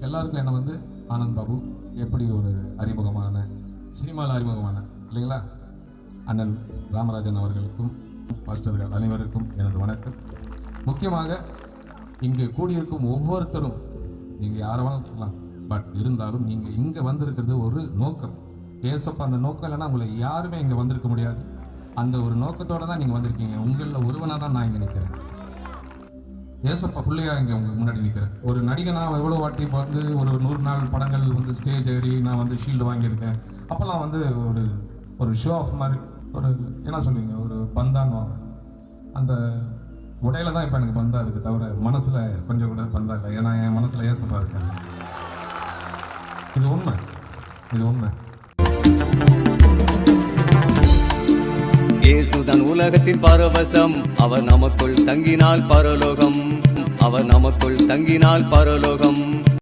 எல்லாருக்கும் என்னை வந்து ஆனந்த் பாபு எப்படி ஒரு அறிமுகமான சினிமாவில் அறிமுகமான இல்லைங்களா அண்ணன் ராமராஜன் அவர்களுக்கும் பாஸ்டர்கள் அனைவருக்கும் எனது வணக்கம். முக்கியமாக இங்கு கூடியிருக்கும் ஒவ்வொருத்தரும் நீங்கள் யாரெல்லாம் சொல்லலாம், பட் இருந்தாலும் நீங்கள் இங்கே வந்திருக்கிறது ஒரு நோக்கம். ஏசப்பா அந்த நோக்கம் இல்லைன்னா உங்களை யாருமே இங்கே வந்திருக்க முடியாது. அந்த ஒரு நோக்கத்தோடு தான் நீங்கள் வந்திருக்கீங்க. உங்களில் ஒருவனாக தான் நான் இங்கே நிற்கிறேன். ஏசப்பா பிள்ளையாக இங்கே உங்களுக்கு முன்னாடி நிற்கிறேன். ஒரு நடிகனாக எவ்வளோ வாட்டி இப்போ வந்து ஒரு 100 நாள் படங்கள் வந்து ஸ்டேஜ் ஏறி நான் வந்து ஷீல்டு வாங்கியிருக்கேன். அப்போல்லாம் வந்து ஒரு ஷோ ஆஃப் மாதிரி ஒரு என்ன சொல்லுவீங்க, ஒரு பந்தான்னு அந்த உடையில தான் இப்போ எனக்கு பந்தா இருக்குது, தவிர மனசில் கொஞ்சம் கூட பந்தா இல்லை. ஏன்னா என் மனசில் ஏசப்பா இருக்காங்க. இது உண்மை, இது உண்மை. இயேசுதான் உலகத்தின் பரவசம், அவர் நமக்குள் தங்கினால் பரலோகம், அவர் நமக்குள் தங்கினால் பரலோகம்.